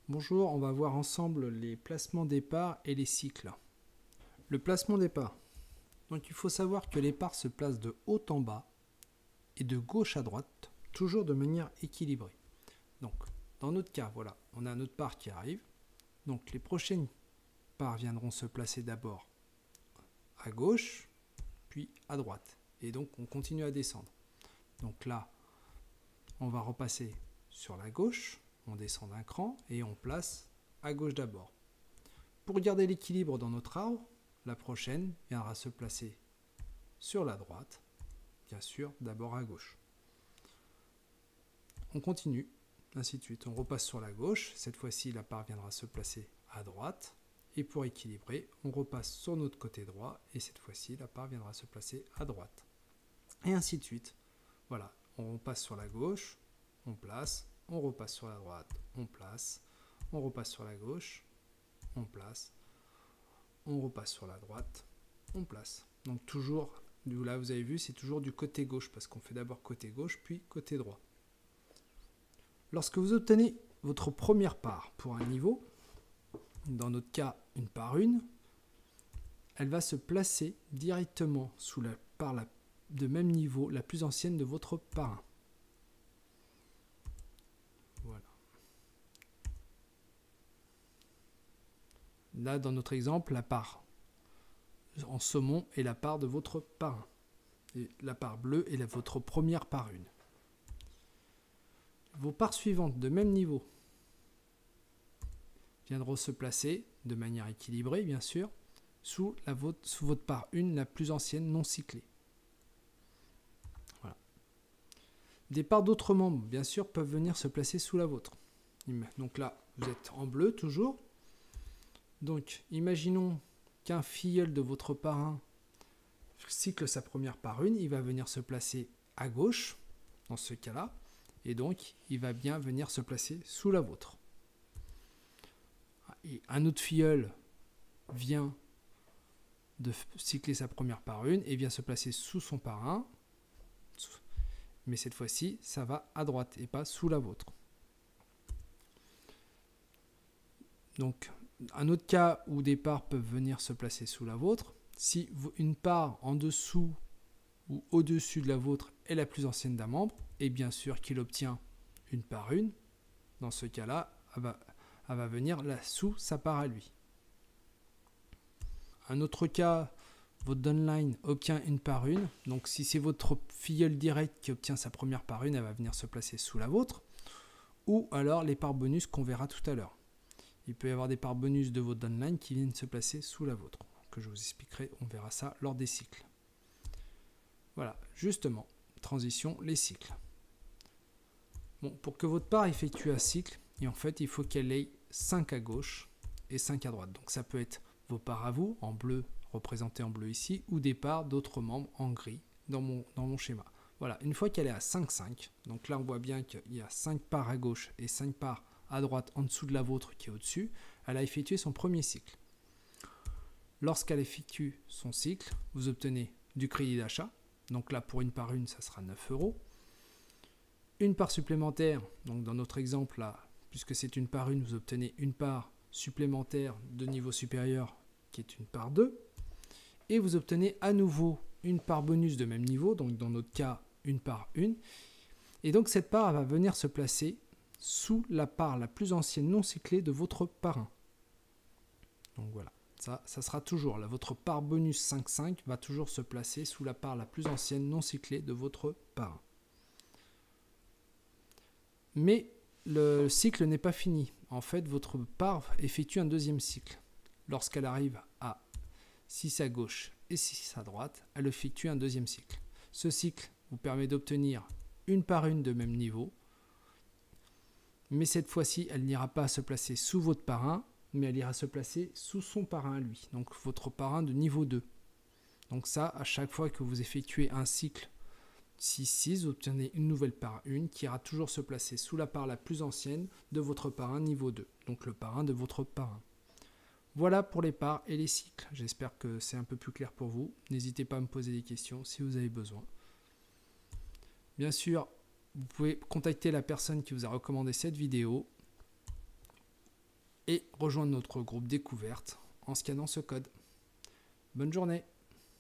Bonjour, on va voir ensemble les placements des parts et les cycles. Le placement des parts. Donc il faut savoir que les parts se placent de haut en bas et de gauche à droite, toujours de manière équilibrée. Donc dans notre cas, voilà, on a notre part qui arrive. Donc les prochaines parts viendront se placer d'abord à gauche, puis à droite. Et donc on continue à descendre. Donc là, on va repasser sur la gauche, on descend d'un cran et on place à gauche d'abord. Pour garder l'équilibre dans notre arbre, la prochaine viendra se placer sur la droite, bien sûr d'abord à gauche. On continue, ainsi de suite. On repasse sur la gauche, cette fois-ci la part viendra se placer à droite. Et pour équilibrer, on repasse sur notre côté droit et cette fois-ci la part viendra se placer à droite. Et ainsi de suite. Voilà, on repasse sur la gauche, on place, on repasse sur la droite, on place, on repasse sur la gauche, on place, on repasse sur la droite, on place. Donc toujours, là vous avez vu, c'est toujours du côté gauche parce qu'on fait d'abord côté gauche puis côté droit. Lorsque vous obtenez votre première part pour un niveau, dans notre cas une part 1, elle va se placer directement sous la part de même niveau, la plus ancienne de votre part 1. Voilà. Là, dans notre exemple, la part en saumon est la part de votre part 1. Et la part bleue est votre première part 1. Vos parts suivantes de même niveau viendront se placer de manière équilibrée, bien sûr, sous votre part 1 la plus ancienne non cyclée. Voilà. Des parts d'autres membres, bien sûr, peuvent venir se placer sous la vôtre. Donc là, vous êtes en bleu toujours. Donc, imaginons qu'un filleul de votre part 1 cycle sa première part 1, il va venir se placer à gauche, dans ce cas-là, et donc il va bien venir se placer sous la vôtre. Et un autre filleul vient de cycler sa première part 1 et vient se placer sous son part 1, mais cette fois-ci, ça va à droite et pas sous la vôtre. Donc, un autre cas où des parts peuvent venir se placer sous la vôtre, si une part en dessous ou au-dessus de la vôtre est la plus ancienne d'un membre, et bien sûr qu'il obtient une part 1, dans ce cas-là, elle va venir là sous sa part à lui. Un autre cas, votre downline obtient une part 1, donc si c'est votre filleul direct qui obtient sa première part 1, elle va venir se placer sous la vôtre, ou alors les parts bonus qu'on verra tout à l'heure. Il peut y avoir des parts bonus de votre downline qui viennent se placer sous la vôtre, que je vous expliquerai, on verra ça lors des cycles. Voilà, justement, transition, les cycles. Bon, pour que votre part effectue un cycle, et en fait, il faut qu'elle ait 5 à gauche et 5 à droite. Donc ça peut être vos parts à vous, en bleu, représenté en bleu ici, ou des parts d'autres membres en gris dans mon schéma. Voilà, une fois qu'elle est à 5,5, donc là on voit bien qu'il y a 5 parts à gauche et 5 parts à droite en dessous de la vôtre qui est au-dessus, elle a effectué son premier cycle. Lorsqu'elle effectue son cycle, vous obtenez du crédit d'achat. Donc là, pour une part 1, ça sera 9 €. Une part supplémentaire, donc dans notre exemple là, puisque c'est une part 1, vous obtenez une part supplémentaire de niveau supérieur qui est une part 2. Et vous obtenez à nouveau une part bonus de même niveau, donc dans notre cas, une part 1. Et donc cette part va venir se placer sous la part la plus ancienne non cyclée de votre part 1. Donc voilà. Ça sera toujours là. Votre part bonus 5,5 va toujours se placer sous la part la plus ancienne non cyclée de votre part 1. Mais le cycle n'est pas fini. En fait, votre part effectue un deuxième cycle. Lorsqu'elle arrive à 6 à gauche et 6 à droite, elle effectue un deuxième cycle. Ce cycle vous permet d'obtenir une part 1 de même niveau. Mais cette fois-ci, elle n'ira pas se placer sous votre part 1, mais elle ira se placer sous son part 1 à lui, donc votre part 1 de niveau 2. Donc ça, à chaque fois que vous effectuez un cycle 6-6, vous obtenez une nouvelle part 1 qui ira toujours se placer sous la part la plus ancienne de votre part 1 niveau 2, donc le part 1 de votre part 1. Voilà pour les parts et les cycles. J'espère que c'est un peu plus clair pour vous. N'hésitez pas à me poser des questions si vous avez besoin. Bien sûr, vous pouvez contacter la personne qui vous a recommandé cette vidéo et rejoindre notre groupe découverte en scannant ce code. Bonne journée!